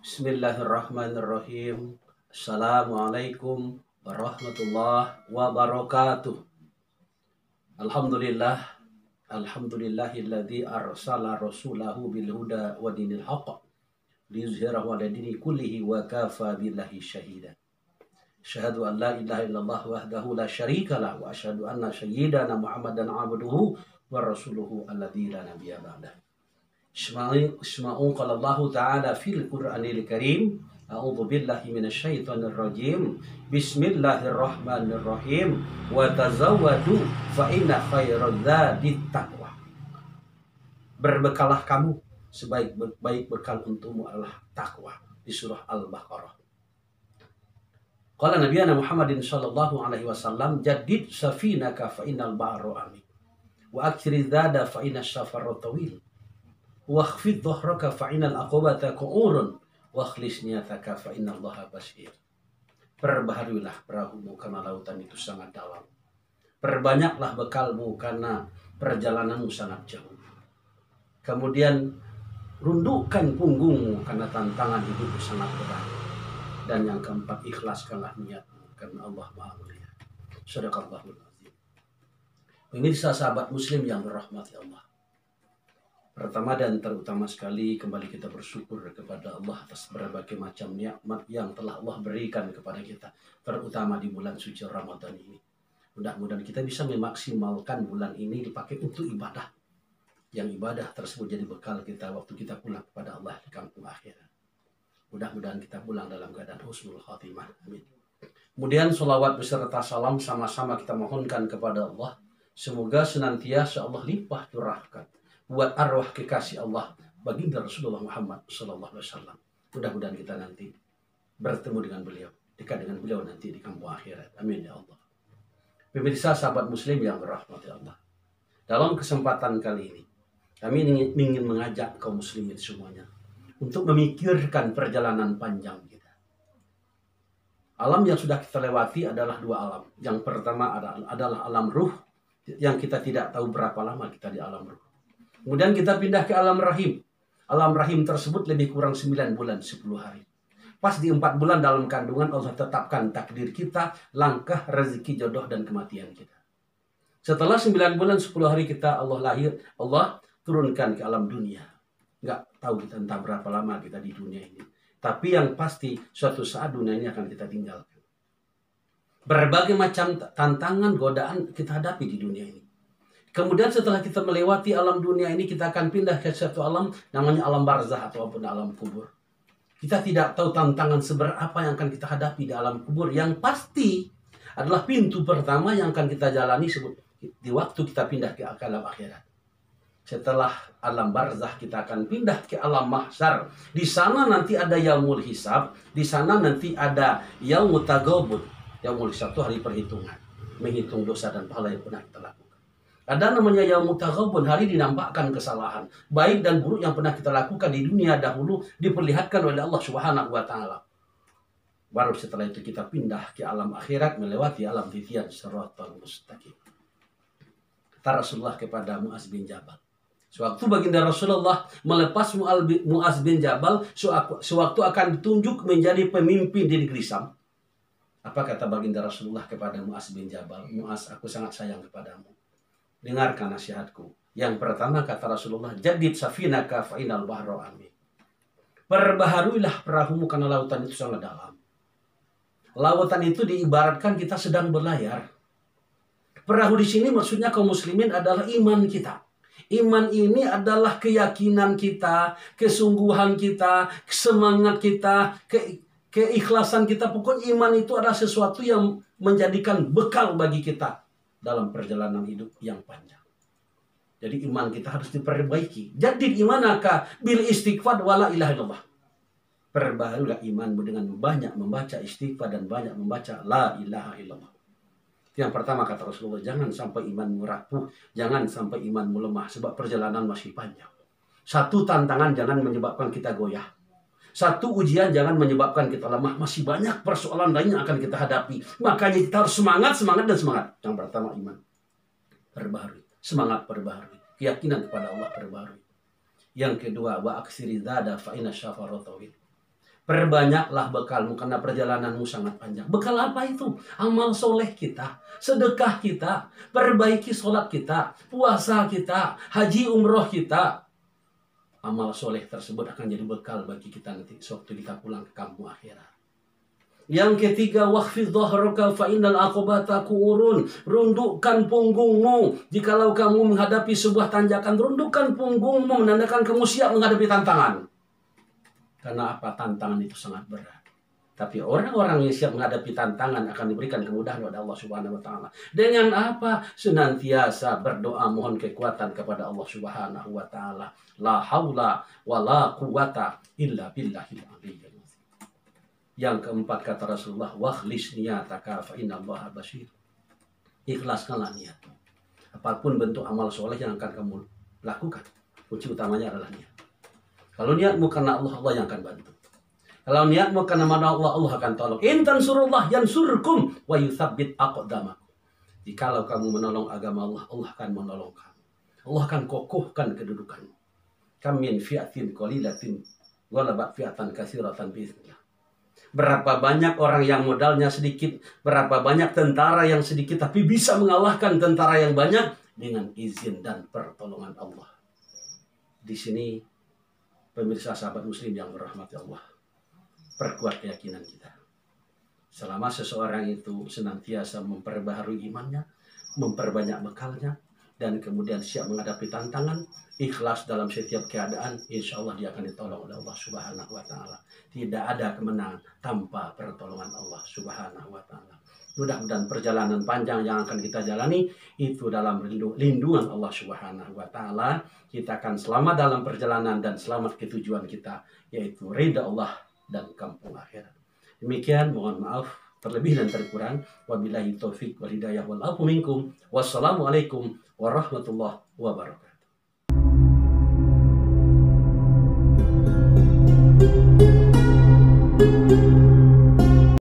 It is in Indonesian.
Bismillahirrahmanirrahim. Assalamualaikum warahmatullahi wabarakatuh. Alhamdulillah. Alhamdulillahilladzi arsala rasulahu bil huda wa dinil haqq liyuzhirahu ala dini kullihi wa kafa billahi syahida. Asyhadu an la ilaha illallah wahdahu la syarika lah wa asyhadu anna sayyidana Muhammadan abduhu wa rasuluhu alladzi la nabiyya ba'dah. Isma'u qala Allah ta'ala fil Qur'anil Karim. A'udzu billahi minasyaitonir rajim. Bismillahirrahmanirrahim. Wa tazawwadu fa inna khairaz zadit taqwa. Berbekalah kamu, sebaik-baik bekal untukmu adalah takwa. Di surah Al-Baqarah. Qala Nabiyana Muhammadin sallallahu alaihi wasallam, jaddid safinaka fa innal bahra amin. Wa akthiri zada fa inna safara tawil. Wakhfid dhahraka fa innal aqabata qu'urun wa khlis niyataka fa innallaha basir. Perbaharilah perahumu karena lautan itu sangat dalam. Perbanyaklah bekalmu karena perjalananmu sangat jauh. Kemudian rundukkan punggungmu karena tantangan hidupmu sangat berat. Dan yang keempat, ikhlaskanlah niatmu karena Allah Maha Mulia. Shadaqallahul azim. Pemirsa sahabat muslim yang dirahmati Allah. Pertama dan terutama sekali, kembali kita bersyukur kepada Allah atas berbagai macam nikmat yang telah Allah berikan kepada kita, terutama di bulan suci Ramadan ini. Mudah-mudahan kita bisa memaksimalkan bulan ini dipakai untuk ibadah. Yang ibadah tersebut jadi bekal kita waktu kita pulang kepada Allah di kampung akhirat. Mudah-mudahan kita pulang dalam keadaan husnul khatimah. Amin. Kemudian sholawat beserta salam sama-sama kita mohonkan kepada Allah. Semoga senantiasa Allah limpah curahkan buat arwah kekasih Allah baginda Rasulullah Muhammad sallallahu alaihi wasallam. Mudah-mudahan kita nanti bertemu dengan beliau, dekat dengan beliau nanti di kampung akhirat. Amin ya Allah. Pemirsa sahabat muslim yang dirahmati Allah. Dalam kesempatan kali ini, kami ingin mengajak kaum muslimin semuanya untuk memikirkan perjalanan panjang kita. Alam yang sudah kita lewati adalah dua alam. Yang pertama adalah alam ruh, yang kita tidak tahu berapa lama kita di alam ruh. Kemudian kita pindah ke alam rahim. Alam rahim tersebut lebih kurang 9 bulan 10 hari. Pas di 4 bulan dalam kandungan Allah tetapkan takdir kita, langkah, rezeki, jodoh, dan kematian kita. Setelah 9 bulan 10 hari kita Allah lahir, Allah turunkan ke alam dunia. Nggak tahu kita entah berapa lama kita di dunia ini. Tapi yang pasti suatu saat dunia ini akan kita tinggalkan. Berbagai macam tantangan, godaan kita hadapi di dunia ini. Kemudian setelah kita melewati alam dunia ini, kita akan pindah ke satu alam namanya alam barzah ataupun alam kubur. Kita tidak tahu tantangan seberapa yang akan kita hadapi di alam kubur. Yang pasti adalah pintu pertama yang akan kita jalani di waktu kita pindah ke alam akhirat. Setelah alam barzah kita akan pindah ke alam mahsyar. Di sana nanti ada yaumul hisab, di sana nanti ada yaumut tagabun. Yaumul hisab itu hari perhitungan, menghitung dosa dan pahala yang pernah kita lakukan. Ada namanya yaumut tagabun, hari dinampakkan kesalahan baik dan buruk yang pernah kita lakukan di dunia dahulu, diperlihatkan oleh Allah Subhanahu wa taala. Baru setelah itu kita pindah ke alam akhirat, melewati alam titian siratal mustaqim. Kata Rasulullah kepada Muaz bin Jabal, sewaktu baginda Rasulullah melepas Muaz bin Jabal, sewaktu akan ditunjuk menjadi pemimpin di negeri Syam, apa kata baginda Rasulullah kepada Muaz bin Jabal? Muaz, aku sangat sayang kepadamu. Dengarkan nasihatku. Yang pertama kata Rasulullah, jadid safinaka fa innal bahra amin. Perbaharuilah perahumu karena lautan itu sangat dalam. Lautan itu diibaratkan kita sedang berlayar. Perahu di sini maksudnya kaum muslimin adalah iman kita. Iman ini adalah keyakinan kita, kesungguhan kita, semangat kita, keikhlasan kita. Pokoknya iman itu adalah sesuatu yang menjadikan bekal bagi kita dalam perjalanan hidup yang panjang. Jadi iman kita harus diperbaiki. Jadi imanaka bil istighfar wala ilaha illallah. Perbaharulah imanmu dengan banyak membaca istighfar dan banyak membaca la ilaha illallah. Yang pertama kata Rasulullah, jangan sampai imanmu rapuh, jangan sampai imanmu lemah, sebab perjalanan masih panjang. Satu tantangan jangan menyebabkan kita goyah. Satu ujian jangan menyebabkan kita lemah. Masih banyak persoalan lain yang akan kita hadapi. Makanya kita harus semangat, semangat, dan semangat. Yang pertama iman. Perbaharui. Semangat perbaharui. Keyakinan kepada Allah perbaharui. Yang kedua, wa aksiri zada fa inna syafaratawil. Perbanyaklah bekalmu karena perjalananmu sangat panjang. Bekal apa itu? Amal soleh kita, sedekah kita, perbaiki sholat kita, puasa kita, haji umroh kita. Amal soleh tersebut akan jadi bekal bagi kita nanti sewaktu kita pulang ke kampung akhirat. Yang ketiga, wakhfid dhahraka fa innal aqobata kuurun. Rundukkan punggungmu jikalau kamu menghadapi sebuah tanjakan. Rundukkan punggungmu menandakan kamu siap menghadapi tantangan. Karena apa? Tantangan itu sangat berat. Tapi orang-orang yang siap menghadapi tantangan akan diberikan kemudahan oleh Allah Subhanahu wa taala. Dengan apa? Senantiasa berdoa mohon kekuatan kepada Allah Subhanahu wa taala. La haula wala quwata illa billahil aliyyil. Yang keempat kata Rasulullah, wakhlis niyataka fa innallaha basir. Ikhlaskanlah niatmu. Apapun bentuk amal soleh yang akan kamu lakukan, kunci utamanya adalah niat. Kalau niatmu karena Allah, Allah yang akan bantu. Kalau niatmu karena mana Allah, Allah akan tolong. In tansurullah yansurkum wa yutsabbit aqdamakum. Jikalau kamu menolong agama Allah, Allah akan menolong kamu. Allah akan kokohkan kedudukanmu. Kam min fi'atin qalilatin ghalabat fi'atan katsiratan bi'iznillah. Berapa banyak orang yang modalnya sedikit, berapa banyak tentara yang sedikit, tapi bisa mengalahkan tentara yang banyak dengan izin dan pertolongan Allah. Di sini, pemirsa sahabat muslim yang berrahmati Allah, perkuat keyakinan kita. Selama seseorang itu senantiasa memperbaharui imannya, memperbanyak bekalnya, dan kemudian siap menghadapi tantangan, ikhlas dalam setiap keadaan, insya Allah dia akan ditolong oleh Allah Subhanahu wa taala. Tidak ada kemenangan tanpa pertolongan Allah Subhanahu wa taala. Mudah-mudahan perjalanan panjang yang akan kita jalani itu dalam lindungan Allah Subhanahu wa taala. Kita akan selamat dalam perjalanan dan selamat ke tujuan kita, yaitu ridha Allah dan kampung akhirat. Demikian, mohon maaf terlebih dan terkurang. Wabillahi taufik wal hidayah wal afu minkum. Wassalamualaikum warahmatullahi wabarakatuh.